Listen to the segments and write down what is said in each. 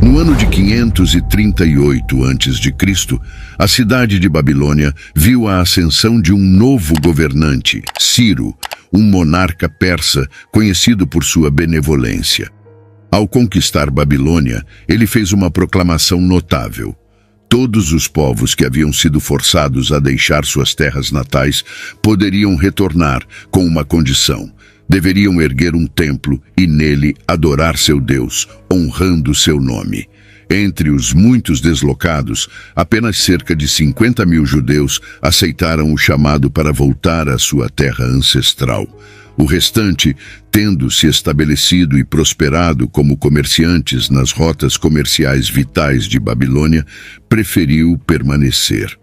No ano de 538 a.C., a cidade de Babilônia viu a ascensão de um novo governante, Ciro, um monarca persa conhecido por sua benevolência. Ao conquistar Babilônia, ele fez uma proclamação notável. Todos os povos que haviam sido forçados a deixar suas terras natais poderiam retornar com uma condição. Deveriam erguer um templo e nele adorar seu Deus, honrando seu nome. Entre os muitos deslocados, apenas cerca de 50.000 judeus aceitaram o chamado para voltar à sua terra ancestral. O restante, tendo se estabelecido e prosperado como comerciantes nas rotas comerciais vitais de Babilônia, preferiu permanecer.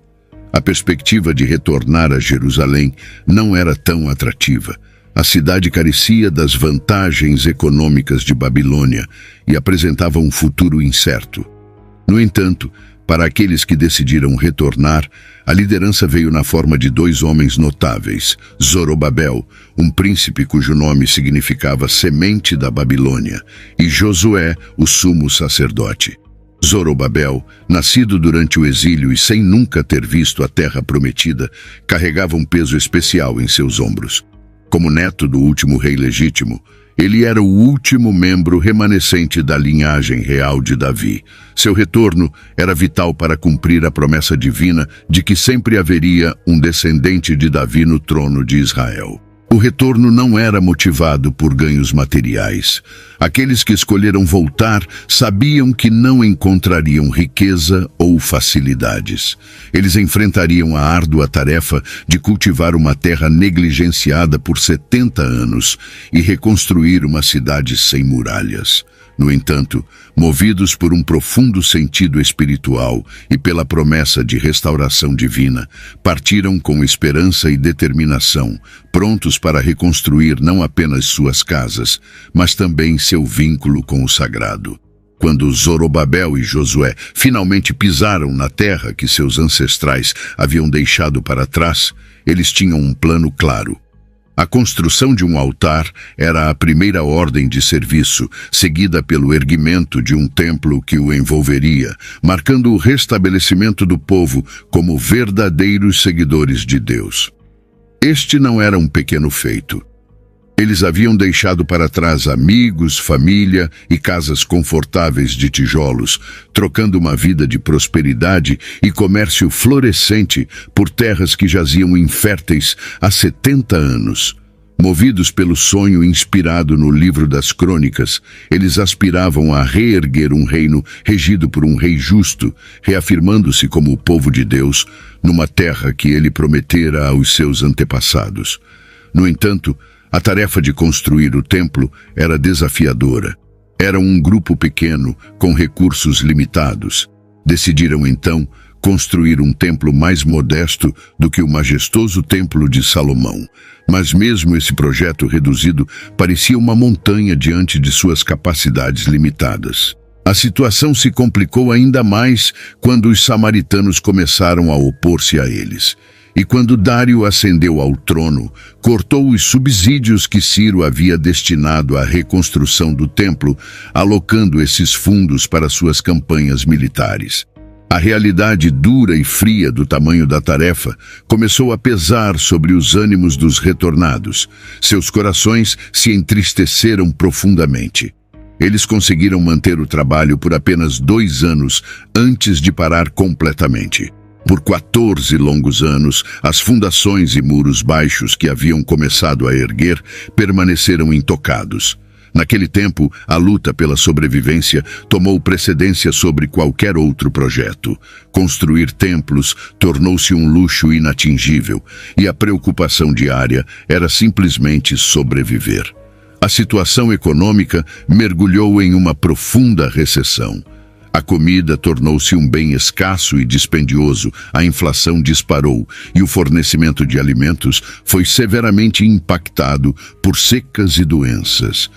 A perspectiva de retornar a Jerusalém não era tão atrativa. A cidade carecia das vantagens econômicas de Babilônia e apresentava um futuro incerto. No entanto, para aqueles que decidiram retornar, a liderança veio na forma de dois homens notáveis: Zorobabel, um príncipe cujo nome significava semente da Babilônia, e Josué, o sumo sacerdote. Zorobabel, nascido durante o exílio e sem nunca ter visto a terra prometida, carregava um peso especial em seus ombros. Como neto do último rei legítimo, ele era o último membro remanescente da linhagem real de Davi. Seu retorno era vital para cumprir a promessa divina de que sempre haveria um descendente de Davi no trono de Israel. O retorno não era motivado por ganhos materiais. Aqueles que escolheram voltar sabiam que não encontrariam riqueza ou facilidades. Eles enfrentariam a árdua tarefa de cultivar uma terra negligenciada por 70 anos e reconstruir uma cidade sem muralhas. No entanto, movidos por um profundo sentido espiritual e pela promessa de restauração divina, partiram com esperança e determinação, prontos para reconstruir não apenas suas casas, mas também seu vínculo com o sagrado. Quando Zorobabel e Josué finalmente pisaram na terra que seus ancestrais haviam deixado para trás, eles tinham um plano claro. A construção de um altar era a primeira ordem de serviço, seguida pelo erguimento de um templo que o envolveria, marcando o restabelecimento do povo como verdadeiros seguidores de Deus. Este não era um pequeno feito. Eles haviam deixado para trás amigos, família e casas confortáveis de tijolos, trocando uma vida de prosperidade e comércio florescente por terras que jaziam inférteis há 70 anos. Movidos pelo sonho inspirado no livro das Crônicas, eles aspiravam a reerguer um reino regido por um rei justo, reafirmando-se como o povo de Deus numa terra que ele prometera aos seus antepassados. No entanto, a tarefa de construir o templo era desafiadora. Era um grupo pequeno, com recursos limitados. Decidiram, então, construir um templo mais modesto do que o majestoso templo de Salomão. Mas mesmo esse projeto reduzido parecia uma montanha diante de suas capacidades limitadas. A situação se complicou ainda mais quando os samaritanos começaram a opor-se a eles. E quando Dário ascendeu ao trono, cortou os subsídios que Ciro havia destinado à reconstrução do templo, alocando esses fundos para suas campanhas militares. A realidade dura e fria do tamanho da tarefa começou a pesar sobre os ânimos dos retornados. Seus corações se entristeceram profundamente. Eles conseguiram manter o trabalho por apenas 2 anos antes de parar completamente. Por 14 longos anos, as fundações e muros baixos que haviam começado a erguer permaneceram intocados. Naquele tempo, a luta pela sobrevivência tomou precedência sobre qualquer outro projeto. Construir templos tornou-se um luxo inatingível, e a preocupação diária era simplesmente sobreviver. A situação econômica mergulhou em uma profunda recessão. A comida tornou-se um bem escasso e dispendioso, a inflação disparou e o fornecimento de alimentos foi severamente impactado por secas e doenças.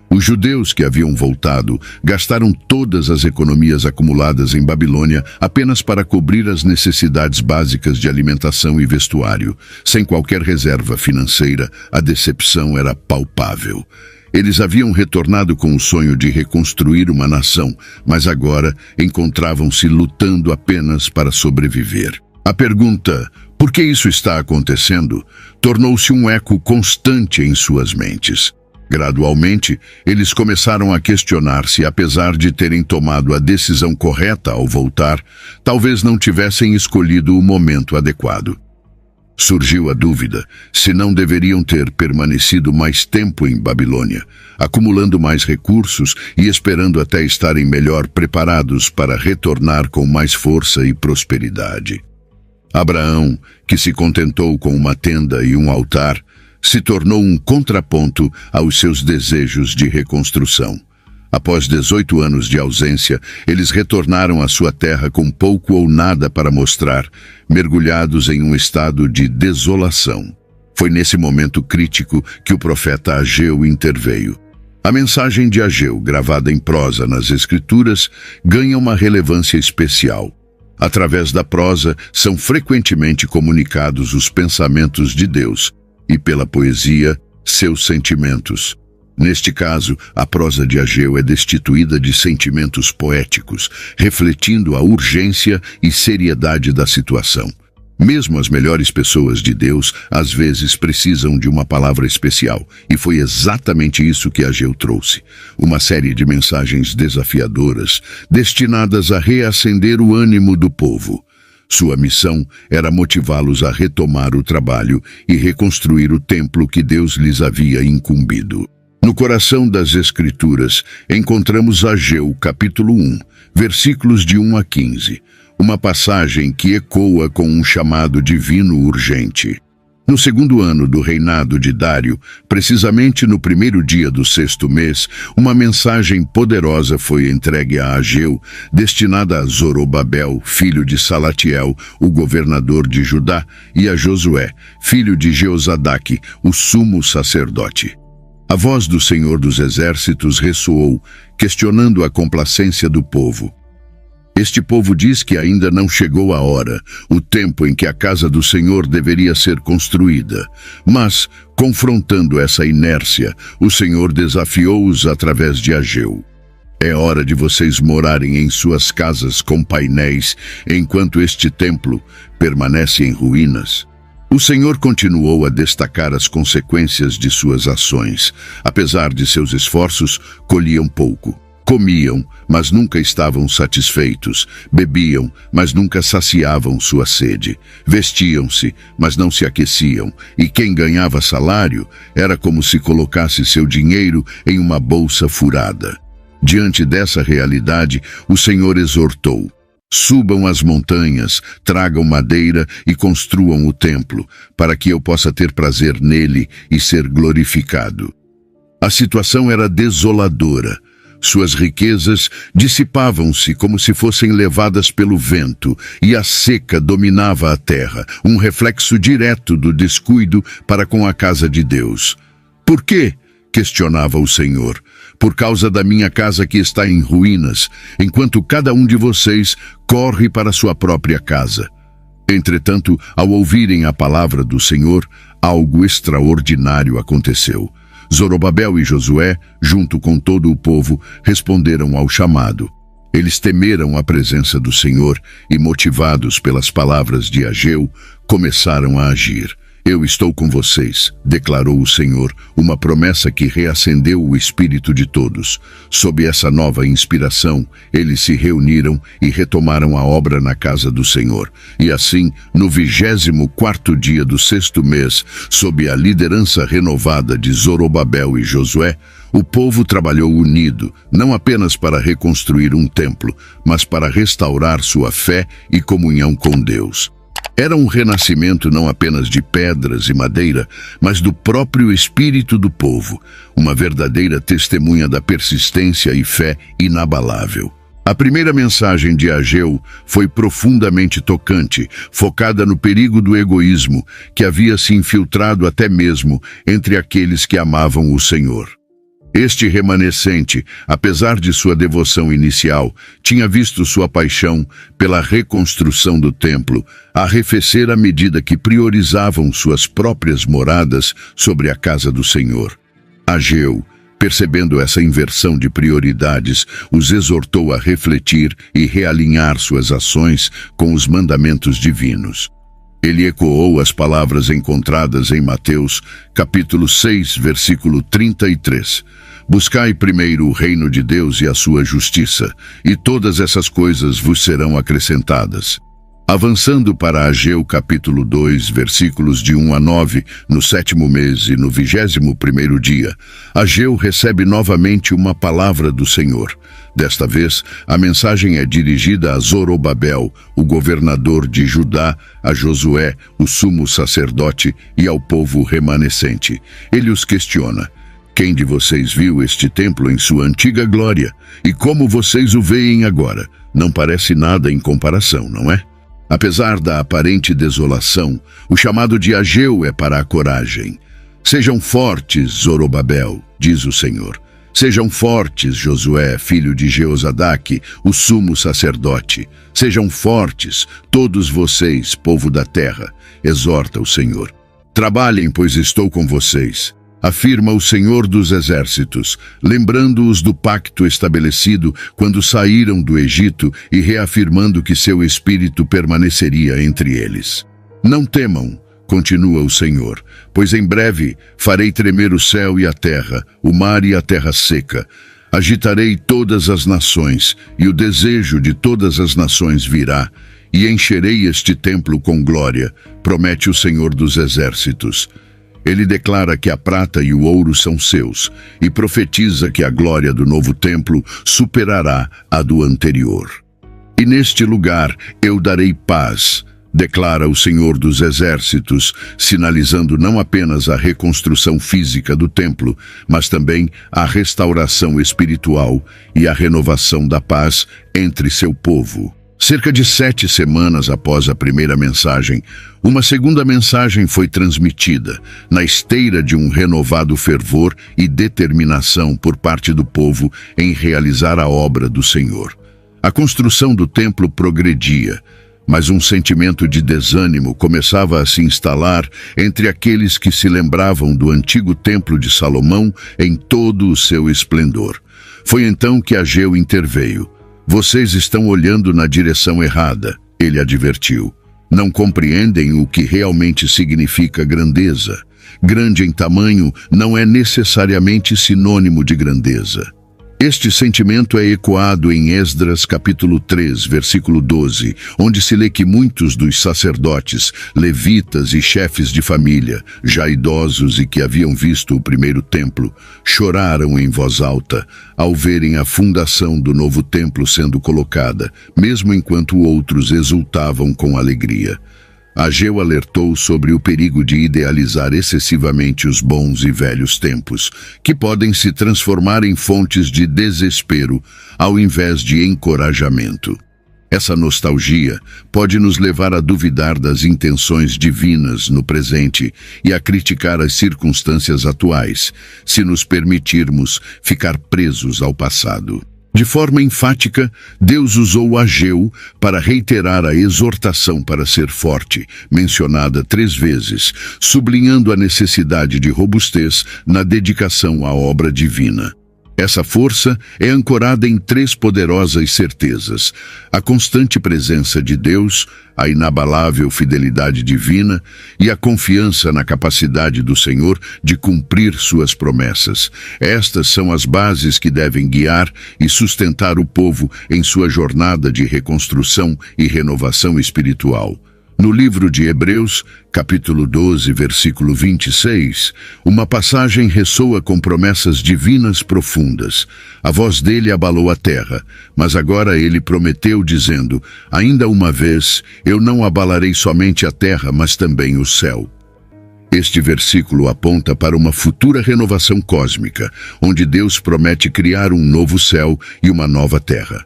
Os judeus que haviam voltado gastaram todas as economias acumuladas em Babilônia apenas para cobrir as necessidades básicas de alimentação e vestuário. Sem qualquer reserva financeira, a decepção era palpável. Eles haviam retornado com o sonho de reconstruir uma nação, mas agora encontravam-se lutando apenas para sobreviver. A pergunta, por que isso está acontecendo, tornou-se um eco constante em suas mentes. Gradualmente, eles começaram a questionar se, apesar de terem tomado a decisão correta ao voltar, talvez não tivessem escolhido o momento adequado. Surgiu a dúvida se não deveriam ter permanecido mais tempo em Babilônia, acumulando mais recursos e esperando até estarem melhor preparados para retornar com mais força e prosperidade. Abraão, que se contentou com uma tenda e um altar, se tornou um contraponto aos seus desejos de reconstrução. Após 18 anos de ausência, eles retornaram à sua terra com pouco ou nada para mostrar, mergulhados em um estado de desolação. Foi nesse momento crítico que o profeta Ageu interveio. A mensagem de Ageu, gravada em prosa nas Escrituras, ganha uma relevância especial. Através da prosa, são frequentemente comunicados os pensamentos de Deus, e pela poesia, seus sentimentos. Neste caso, a prosa de Ageu é destituída de sentimentos poéticos, refletindo a urgência e seriedade da situação. Mesmo as melhores pessoas de Deus, às vezes, precisam de uma palavra especial, e foi exatamente isso que Ageu trouxe. Uma série de mensagens desafiadoras, destinadas a reacender o ânimo do povo. Sua missão era motivá-los a retomar o trabalho e reconstruir o templo que Deus lhes havia incumbido. No coração das Escrituras, encontramos Ageu, capítulo 1, versículos de 1 a 15, uma passagem que ecoa com um chamado divino urgente. No segundo ano do reinado de Dário, precisamente no primeiro dia do sexto mês, uma mensagem poderosa foi entregue a Ageu, destinada a Zorobabel, filho de Salatiel, o governador de Judá, e a Josué, filho de Jeozadaque, o sumo sacerdote. A voz do Senhor dos Exércitos ressoou, questionando a complacência do povo. Este povo diz que ainda não chegou a hora, o tempo em que a casa do Senhor deveria ser construída. Mas, confrontando essa inércia, o Senhor desafiou-os através de Ageu. É hora de vocês morarem em suas casas com painéis, enquanto este templo permanece em ruínas. O Senhor continuou a destacar as consequências de suas ações. Apesar de seus esforços, colhiam pouco. Comiam, mas nunca estavam satisfeitos. Bebiam, mas nunca saciavam sua sede. Vestiam-se, mas não se aqueciam. E quem ganhava salário era como se colocasse seu dinheiro em uma bolsa furada. Diante dessa realidade, o Senhor exortou: subam as montanhas, tragam madeira e construam o templo, para que eu possa ter prazer nele e ser glorificado. A situação era desoladora. Suas riquezas dissipavam-se como se fossem levadas pelo vento, e a seca dominava a terra, um reflexo direto do descuido para com a casa de Deus. Por quê? Questionava o Senhor. Por causa da minha casa que está em ruínas, enquanto cada um de vocês corre para sua própria casa. Entretanto, ao ouvirem a palavra do Senhor, algo extraordinário aconteceu. Zorobabel e Josué, junto com todo o povo, responderam ao chamado. Eles temeram a presença do Senhor e, motivados pelas palavras de Ageu, começaram a agir. Eu estou com vocês, declarou o Senhor, uma promessa que reacendeu o espírito de todos. Sob essa nova inspiração, eles se reuniram e retomaram a obra na casa do Senhor. E assim, no 24º dia do sexto mês, sob a liderança renovada de Zorobabel e Josué, o povo trabalhou unido, não apenas para reconstruir um templo, mas para restaurar sua fé e comunhão com Deus. Era um renascimento não apenas de pedras e madeira, mas do próprio espírito do povo, uma verdadeira testemunha da persistência e fé inabalável. A primeira mensagem de Ageu foi profundamente tocante, focada no perigo do egoísmo, que havia se infiltrado até mesmo entre aqueles que amavam o Senhor. Este remanescente, apesar de sua devoção inicial, tinha visto sua paixão pela reconstrução do templo arrefecer à medida que priorizavam suas próprias moradas sobre a casa do Senhor. Ageu, Percebendo essa inversão de prioridades, os exortou a refletir e realinhar suas ações com os mandamentos divinos. Ele ecoou as palavras encontradas em Mateus, capítulo 6, versículo 33. Buscai primeiro o reino de Deus e a sua justiça, e todas essas coisas vos serão acrescentadas. Avançando para Ageu capítulo 2, versículos de 1 a 9, no 7º mês e no 21º dia, Ageu recebe novamente uma palavra do Senhor. Desta vez, a mensagem é dirigida a Zorobabel, o governador de Judá, a Josué, o sumo sacerdote, e ao povo remanescente. Ele os questiona: quem de vocês viu este templo em sua antiga glória? E como vocês o veem agora? Não parece nada em comparação, não é? Apesar da aparente desolação, o chamado de Ageu é para a coragem. Sejam fortes, Zorobabel, diz o Senhor. Sejam fortes, Josué, filho de Jeozadak, o sumo sacerdote. Sejam fortes, todos vocês, povo da terra, exorta o Senhor. Trabalhem, pois estou com vocês, afirma o Senhor dos Exércitos, lembrando-os do pacto estabelecido quando saíram do Egito e reafirmando que seu espírito permaneceria entre eles. Não temam, continua o Senhor, pois em breve farei tremer o céu e a terra, o mar e a terra seca. Agitarei todas as nações, e o desejo de todas as nações virá, e encherei este templo com glória, promete o Senhor dos Exércitos. Ele declara que a prata e o ouro são seus, e profetiza que a glória do novo templo superará a do anterior. E neste lugar eu darei paz, declara o Senhor dos Exércitos, sinalizando não apenas a reconstrução física do templo, mas também a restauração espiritual e a renovação da paz entre seu povo. Cerca de 7 semanas após a primeira mensagem, uma segunda mensagem foi transmitida, na esteira de um renovado fervor e determinação por parte do povo em realizar a obra do Senhor. A construção do templo progredia, mas um sentimento de desânimo começava a se instalar entre aqueles que se lembravam do antigo templo de Salomão em todo o seu esplendor. Foi então que Ageu interveio. Vocês estão olhando na direção errada, ele advertiu. Não compreendem o que realmente significa grandeza. Grande em tamanho não é necessariamente sinônimo de grandeza. Este sentimento é ecoado em Esdras capítulo 3, versículo 12, onde se lê que muitos dos sacerdotes, levitas e chefes de família, já idosos e que haviam visto o primeiro templo, choraram em voz alta ao verem a fundação do novo templo sendo colocada, mesmo enquanto outros exultavam com alegria. Ageu alertou sobre o perigo de idealizar excessivamente os bons e velhos tempos, que podem se transformar em fontes de desespero ao invés de encorajamento. Essa nostalgia pode nos levar a duvidar das intenções divinas no presente e a criticar as circunstâncias atuais, se nos permitirmos ficar presos ao passado. De forma enfática, Deus usou Ageu para reiterar a exortação para ser forte, mencionada 3 vezes, sublinhando a necessidade de robustez na dedicação à obra divina. Essa força é ancorada em 3 poderosas certezas: a constante presença de Deus, a inabalável fidelidade divina e a confiança na capacidade do Senhor de cumprir suas promessas. Estas são as bases que devem guiar e sustentar o povo em sua jornada de reconstrução e renovação espiritual. No livro de Hebreus, capítulo 12, versículo 26, uma passagem ressoa com promessas divinas profundas. A voz dele abalou a terra, mas agora ele prometeu, dizendo: ainda uma vez, eu não abalarei somente a terra, mas também o céu. Este versículo aponta para uma futura renovação cósmica, onde Deus promete criar um novo céu e uma nova terra.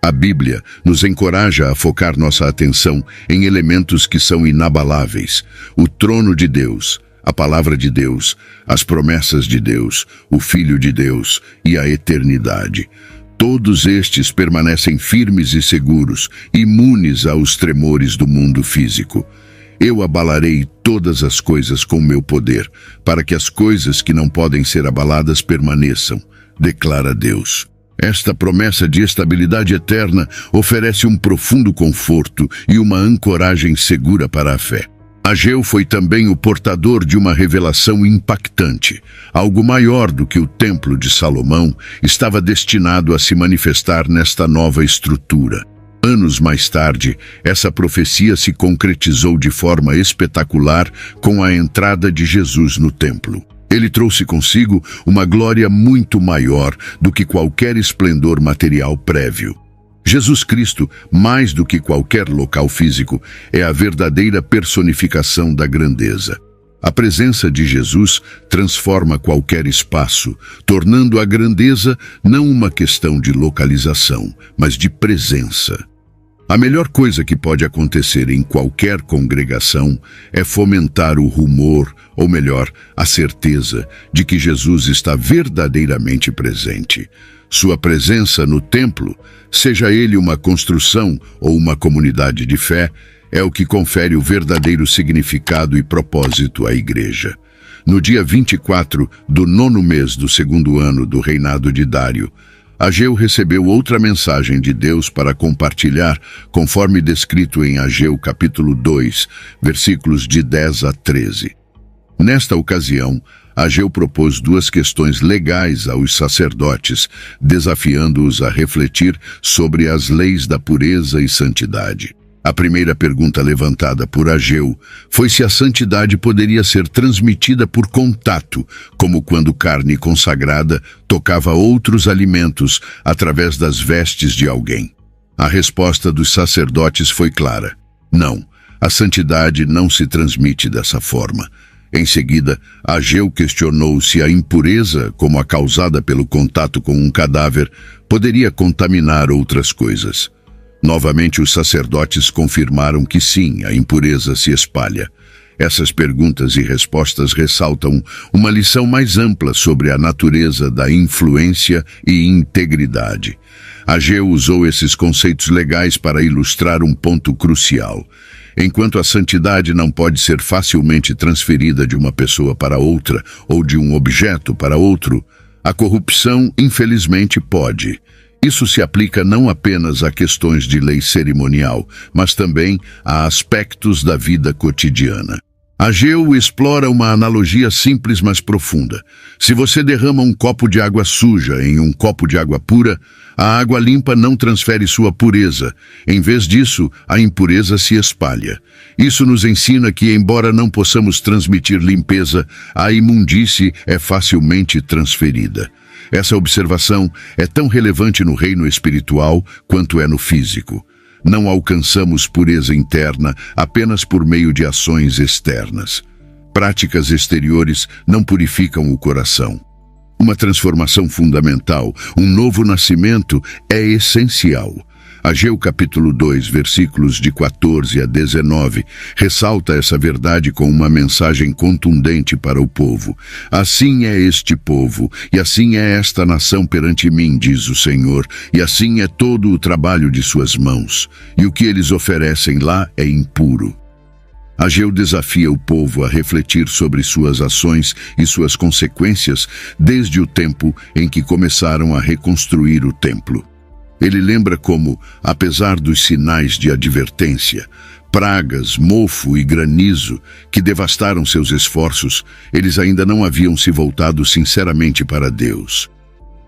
A Bíblia nos encoraja a focar nossa atenção em elementos que são inabaláveis: o trono de Deus, a palavra de Deus, as promessas de Deus, o Filho de Deus e a eternidade. Todos estes permanecem firmes e seguros, imunes aos tremores do mundo físico. Eu abalarei todas as coisas com meu poder, para que as coisas que não podem ser abaladas permaneçam, declara Deus. Esta promessa de estabilidade eterna oferece um profundo conforto e uma ancoragem segura para a fé. Ageu foi também o portador de uma revelação impactante. Algo maior do que o Templo de Salomão estava destinado a se manifestar nesta nova estrutura. Anos mais tarde, essa profecia se concretizou de forma espetacular com a entrada de Jesus no templo. Ele trouxe consigo uma glória muito maior do que qualquer esplendor material prévio. Jesus Cristo, mais do que qualquer local físico, é a verdadeira personificação da grandeza. A presença de Jesus transforma qualquer espaço, tornando a grandeza não uma questão de localização, mas de presença. A melhor coisa que pode acontecer em qualquer congregação é fomentar o rumor, ou melhor, a certeza de que Jesus está verdadeiramente presente. Sua presença no templo, seja ele uma construção ou uma comunidade de fé, é o que confere o verdadeiro significado e propósito à igreja. No dia 24 do 9º mês do 2º ano do reinado de Dário, Ageu recebeu outra mensagem de Deus para compartilhar, conforme descrito em Ageu capítulo 2, versículos de 10 a 13. Nesta ocasião, Ageu propôs duas questões legais aos sacerdotes, desafiando-os a refletir sobre as leis da pureza e santidade. A primeira pergunta levantada por Ageu foi se a santidade poderia ser transmitida por contato, como quando carne consagrada tocava outros alimentos através das vestes de alguém. A resposta dos sacerdotes foi clara: não, a santidade não se transmite dessa forma. Em seguida, Ageu questionou se a impureza, como a causada pelo contato com um cadáver, poderia contaminar outras coisas. Novamente, os sacerdotes confirmaram que sim, a impureza se espalha. Essas perguntas e respostas ressaltam uma lição mais ampla sobre a natureza da influência e integridade. Ageu usou esses conceitos legais para ilustrar um ponto crucial. Enquanto a santidade não pode ser facilmente transferida de uma pessoa para outra ou de um objeto para outro, a corrupção, infelizmente, pode. Isso se aplica não apenas a questões de lei cerimonial, mas também a aspectos da vida cotidiana. Ageu explora uma analogia simples, mas profunda. Se você derrama um copo de água suja em um copo de água pura, a água limpa não transfere sua pureza. Em vez disso, a impureza se espalha. Isso nos ensina que, embora não possamos transmitir limpeza, a imundície é facilmente transferida. Essa observação é tão relevante no reino espiritual quanto é no físico. Não alcançamos pureza interna apenas por meio de ações externas. Práticas exteriores não purificam o coração. Uma transformação fundamental, um novo nascimento, é essencial. Ageu capítulo 2, versículos de 14 a 19, ressalta essa verdade com uma mensagem contundente para o povo. Assim é este povo, e assim é esta nação perante mim, diz o Senhor, e assim é todo o trabalho de suas mãos, e o que eles oferecem lá é impuro. Ageu desafia o povo a refletir sobre suas ações e suas consequências desde o tempo em que começaram a reconstruir o templo. Ele lembra como, apesar dos sinais de advertência, pragas, mofo e granizo que devastaram seus esforços, eles ainda não haviam se voltado sinceramente para Deus.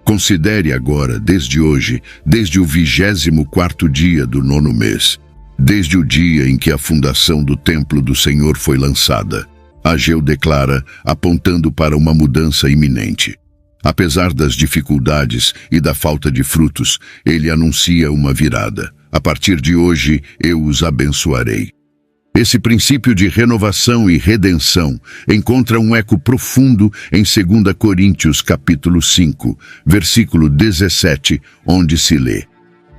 Considere agora, desde hoje, desde o 24º dia do 9º mês, desde o dia em que a fundação do templo do Senhor foi lançada, Ageu declara, apontando para uma mudança iminente. Apesar das dificuldades e da falta de frutos, ele anuncia uma virada. A partir de hoje, eu os abençoarei. Esse princípio de renovação e redenção encontra um eco profundo em 2 Coríntios capítulo 5, versículo 17, onde se lê: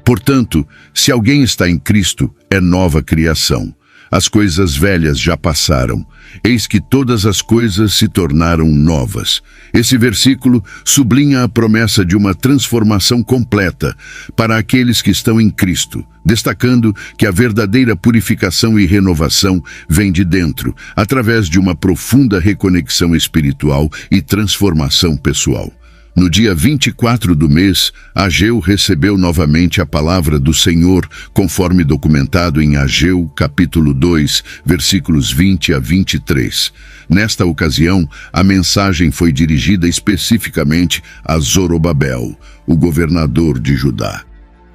portanto, se alguém está em Cristo, é nova criação. as coisas velhas já passaram, eis que todas as coisas se tornaram novas. Esse versículo sublinha a promessa de uma transformação completa para aqueles que estão em Cristo, destacando que a verdadeira purificação e renovação vem de dentro, através de uma profunda reconexão espiritual e transformação pessoal. No dia 24 do mês, Ageu recebeu novamente a palavra do Senhor, conforme documentado em Ageu, capítulo 2, versículos 20 a 23. Nesta ocasião, a mensagem foi dirigida especificamente a Zorobabel, o governador de Judá.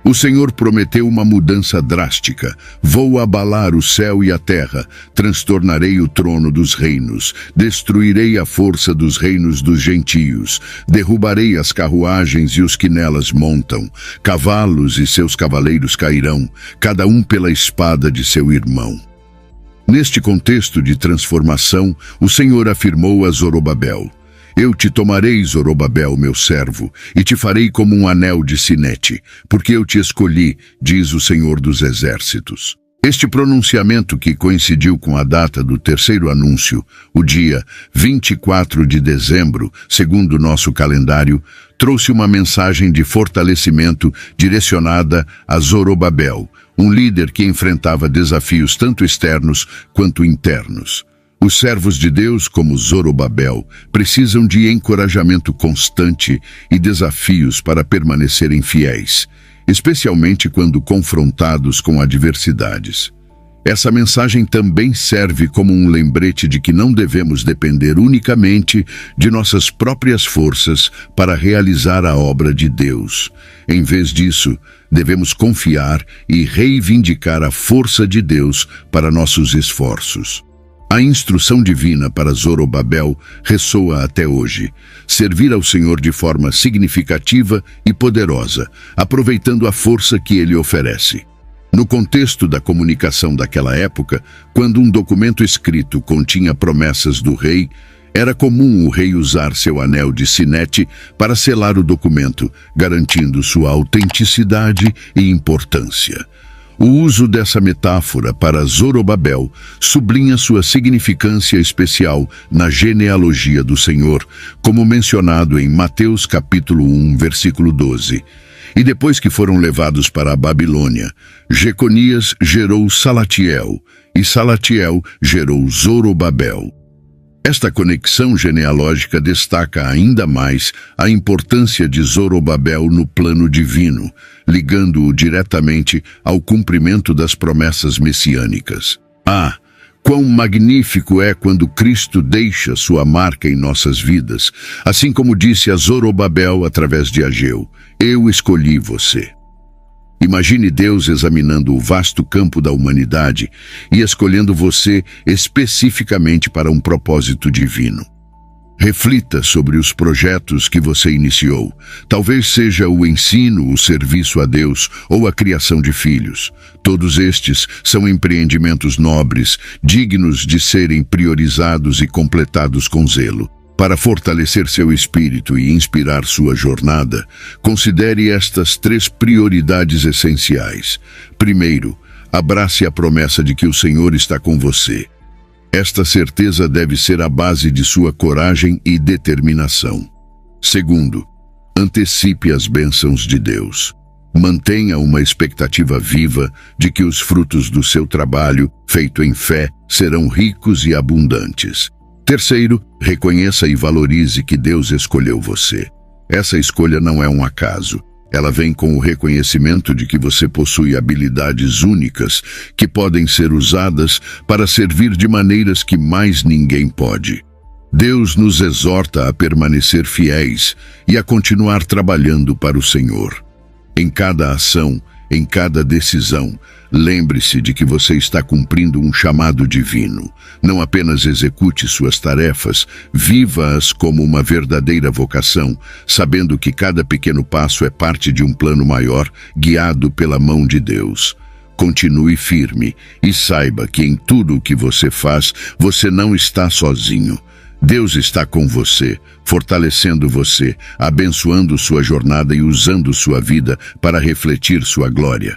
O Senhor prometeu uma mudança drástica. Vou abalar o céu e a terra, transtornarei o trono dos reinos, destruirei a força dos reinos dos gentios, derrubarei as carruagens e os que nelas montam, cavalos e seus cavaleiros cairão, cada um pela espada de seu irmão. Neste contexto de transformação, o Senhor afirmou a Zorobabel: Eu te tomarei, Zorobabel, meu servo, e te farei como um anel de sinete, porque eu te escolhi, diz o Senhor dos Exércitos. Este pronunciamento, que coincidiu com a data do terceiro anúncio, o dia 24 de dezembro, segundo o nosso calendário, trouxe uma mensagem de fortalecimento direcionada a Zorobabel, um líder que enfrentava desafios tanto externos quanto internos. Os servos de Deus, como Zorobabel, precisam de encorajamento constante e desafios para permanecerem fiéis, especialmente quando confrontados com adversidades. Essa mensagem também serve como um lembrete de que não devemos depender unicamente de nossas próprias forças para realizar a obra de Deus. Em vez disso, devemos confiar e reivindicar a força de Deus para nossos esforços. A instrução divina para Zorobabel ressoa até hoje: servir ao Senhor de forma significativa e poderosa, aproveitando a força que Ele oferece. No contexto da comunicação daquela época, quando um documento escrito continha promessas do rei, era comum o rei usar seu anel de sinete para selar o documento, garantindo sua autenticidade e importância. O uso dessa metáfora para Zorobabel sublinha sua significância especial na genealogia do Senhor, como mencionado em Mateus capítulo 1, versículo 12. E depois que foram levados para a Babilônia, Jeconias gerou Salatiel, e Salatiel gerou Zorobabel. Esta conexão genealógica destaca ainda mais a importância de Zorobabel no plano divino, ligando-o diretamente ao cumprimento das promessas messiânicas. Quão magnífico é quando Cristo deixa sua marca em nossas vidas, assim como disse a Zorobabel através de Ageu: Eu escolhi você. Imagine Deus examinando o vasto campo da humanidade e escolhendo você especificamente para um propósito divino. Reflita sobre os projetos que você iniciou. Talvez seja o ensino, o serviço a Deus ou a criação de filhos. Todos estes são empreendimentos nobres, dignos de serem priorizados e completados com zelo. Para fortalecer seu espírito e inspirar sua jornada, considere estas 3 prioridades essenciais. Primeiro, abrace a promessa de que o Senhor está com você. Esta certeza deve ser a base de sua coragem e determinação. Segundo, antecipe as bênçãos de Deus. Mantenha uma expectativa viva de que os frutos do seu trabalho, feito em fé, serão ricos e abundantes. Terceiro, reconheça e valorize que Deus escolheu você. Essa escolha não é um acaso. Ela vem com o reconhecimento de que você possui habilidades únicas que podem ser usadas para servir de maneiras que mais ninguém pode. Deus nos exorta a permanecer fiéis e a continuar trabalhando para o Senhor. Em cada ação, em cada decisão, lembre-se de que você está cumprindo um chamado divino. Não apenas execute suas tarefas, viva-as como uma verdadeira vocação, sabendo que cada pequeno passo é parte de um plano maior, guiado pela mão de Deus. Continue firme e saiba que em tudo o que você faz, você não está sozinho. Deus está com você, fortalecendo você, abençoando sua jornada e usando sua vida para refletir sua glória.